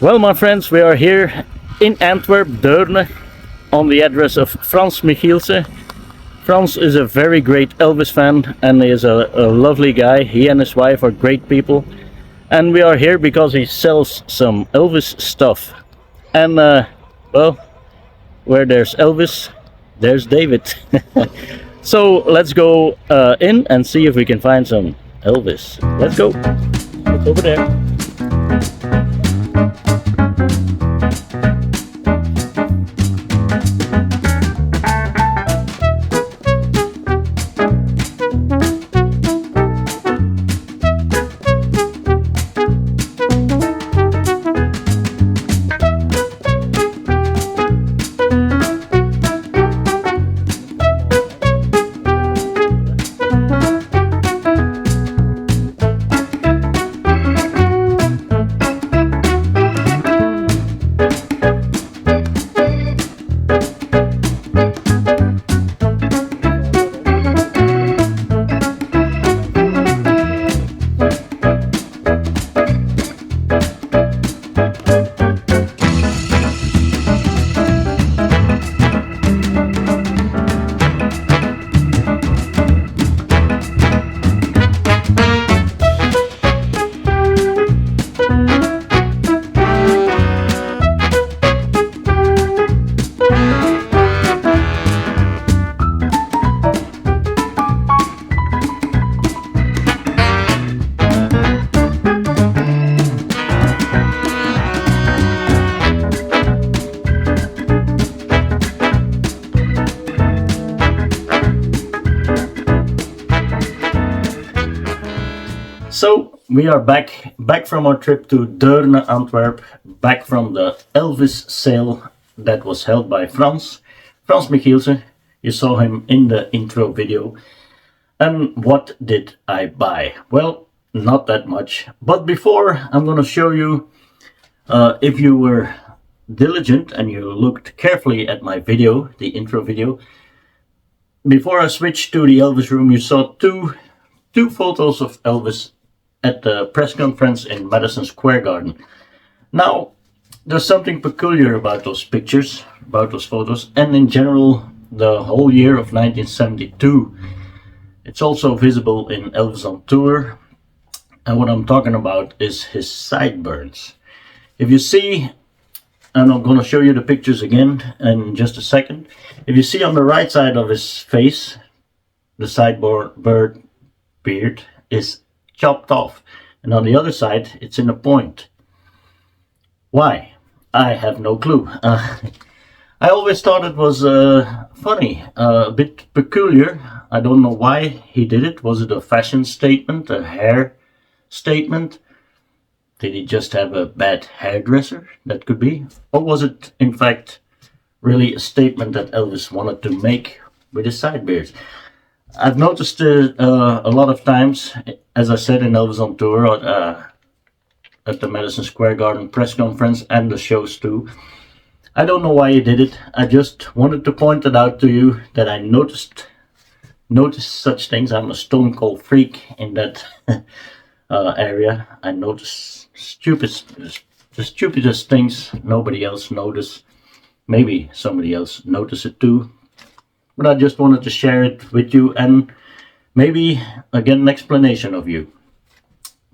Well, my friends, we are here in Antwerp, Deurne, on the address of Frans Michielsen. Frans is a very great Elvis fan and he is a lovely guy. He and his wife are great people. And we are here because he sells some Elvis stuff. And, well, where there's Elvis, there's David. So let's go in and see if we can find some Elvis. Let's go. It's over there. So we are back from our trip to Deurne Antwerp, back from the Elvis sale that was held by Frans Michielsen. You saw him in the intro video. And what did I buy? Well, not that much. But before, I'm going to show you, if you were diligent and you looked carefully at my video, the intro video, before I switched to the Elvis room, you saw two photos of Elvis at the press conference in Madison Square Garden. Now, there's something peculiar about those pictures, about those photos, and in general, the whole year of 1972. It's also visible in Elvis on Tour, and what I'm talking about is his sideburns. If you see, and I'm going to show you the pictures again in just a second, if you see on the right side of his face, the sideburn beard is chopped off, and on the other side it's in a point. Why? I have no clue. I always thought it was funny, a bit peculiar. I don't know why he did it. Was it a fashion statement, a hair statement? Did he just have a bad hairdresser? That could be. Or was it in fact really a statement that Elvis wanted to make with his side beards? I've noticed it a lot of times, as I said, in Elvis on Tour, at the Madison Square Garden press conference and the shows too. I don't know why he did it. I just wanted to point it out to you that I noticed such things. I'm a stone cold freak in that area. I notice the stupidest things nobody else notice. Maybe somebody else notice it too. But I just wanted to share it with you and maybe get an explanation of you,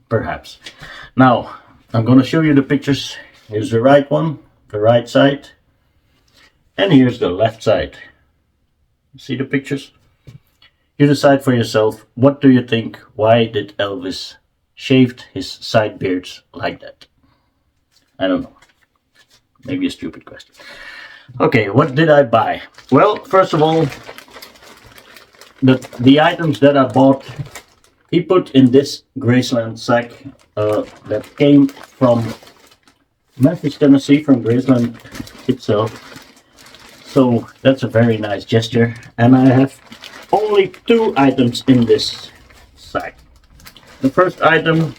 perhaps. Now, I'm going to show you the pictures. Here's the right one, the right side, and here's the left side. See the pictures? You decide for yourself, what do you think? Why did Elvis shaved his side beards like that? I don't know. Maybe a stupid question. Okay, what did I buy? Well, first of all, the items that I bought, he put in this Graceland sack that came from Memphis, Tennessee, from Graceland itself. So that's a very nice gesture. And I have only two items in this sack. The first item,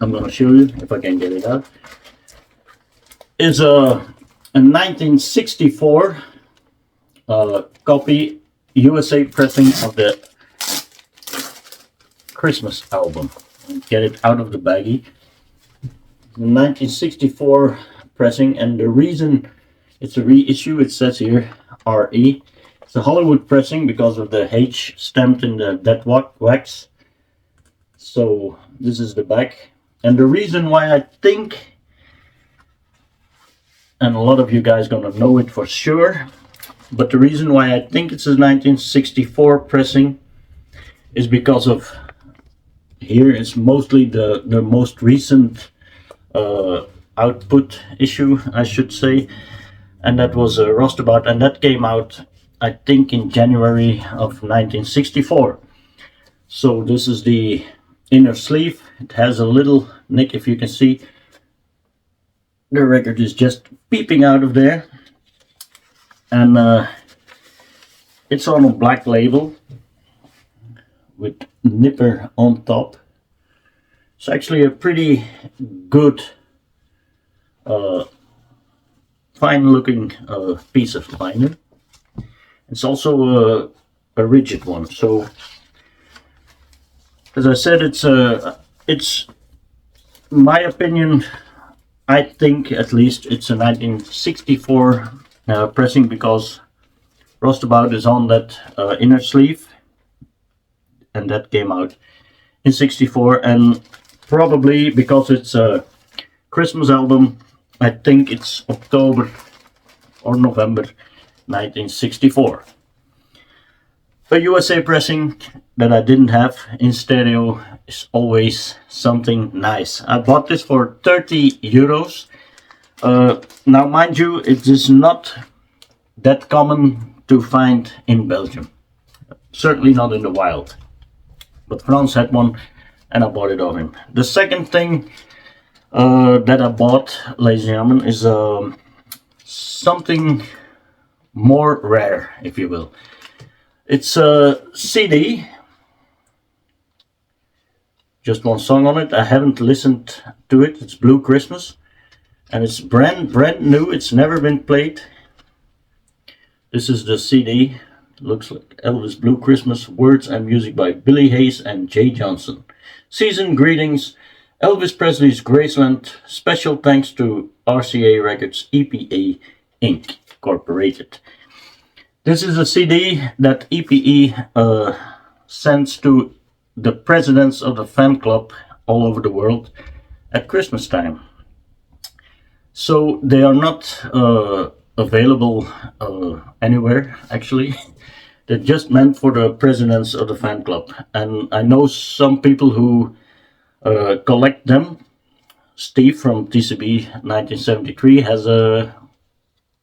I'm going to show you if I can get it out, is a 1964 copy USA pressing of the Christmas album. Get it out of the baggie. 1964 pressing, and the reason it's a reissue, it says here RE. It's a Hollywood pressing because of the H stamped in the dead wax. So this is the back, and the reason why I think, and a lot of you guys gonna know it for sure, but the reason why I think it's a 1964 pressing is because of here is mostly the most recent output issue, I should say, and that was a Rostabout, and that came out I think in January of 1964. So this is the inner sleeve. It has a little nick, if you can see. The record is just peeping out of there, and it's on a black label with nipper on top. It's actually a pretty good fine looking piece of vinyl. It's also a rigid one, so as I said, it's my opinion, I think at least it's a 1964 pressing, because Rostabout is on that inner sleeve, and that came out in 64, and probably because it's a Christmas album, I think it's October or November 1964. A USA pressing that I didn't have in stereo is always something nice. I bought this for 30 euros. Now mind you, it is not that common to find in Belgium. Certainly not in the wild. But Frans had one and I bought it of him. The second thing that I bought, ladies and gentlemen, is something more rare, if you will. It's a CD, just one song on it. I haven't listened to it. It's Blue Christmas, and it's brand new. It's never been played. This is the CD. It looks like Elvis Blue Christmas, words and music by Billy Hayes and Jay Johnson. Season greetings, Elvis Presley's Graceland. Special thanks to RCA Records EPE Inc. Incorporated. This is a CD that EPE sends to the presidents of the fan club all over the world at Christmas time. So they are not available anywhere, actually. They're just meant for the presidents of the fan club. And I know some people who collect them. Steve from TCB 1973 has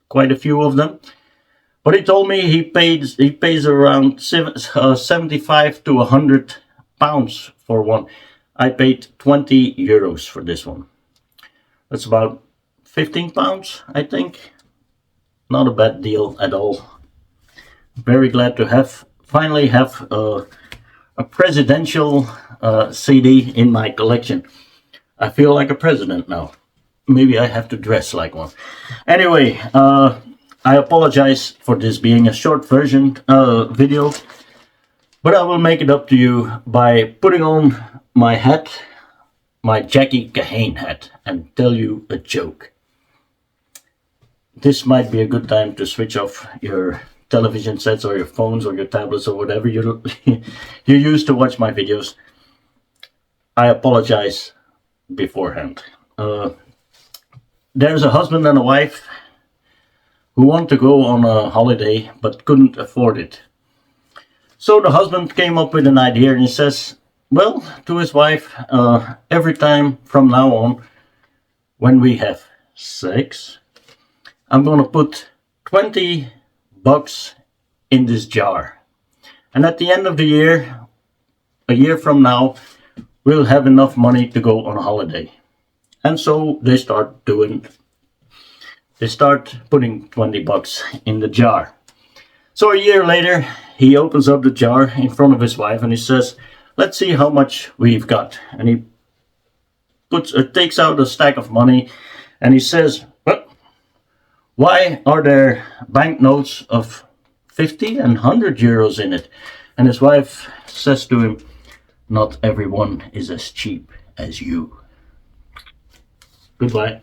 quite a few of them. But he told me he pays around 75 to 100 pounds for one. I paid 20 euros for this one. That's about 15 pounds, I think. Not a bad deal at all. Very glad to finally have a presidential CD in my collection. I feel like a president now. Maybe I have to dress like one. Anyway, I apologize for this being a short version video, but I will make it up to you by putting on my hat, my Jackie Kahane hat, and tell you a joke. This might be a good time to switch off your television sets or your phones or your tablets or whatever you use to watch my videos. I apologize beforehand. There's a husband and a wife who want to go on a holiday but couldn't afford it. So the husband came up with an idea, and he says, well, to his wife, every time from now on, when we have sex, I'm going to put 20 bucks in this jar. And at the end of the year, a year from now, we'll have enough money to go on a holiday. And so they start putting 20 bucks in the jar. So a year later, he opens up the jar in front of his wife and he says, let's see how much we've got. And he takes out a stack of money and he says, well, why are there banknotes of 50 and 100 euros in it? And his wife says to him, not everyone is as cheap as you. Goodbye.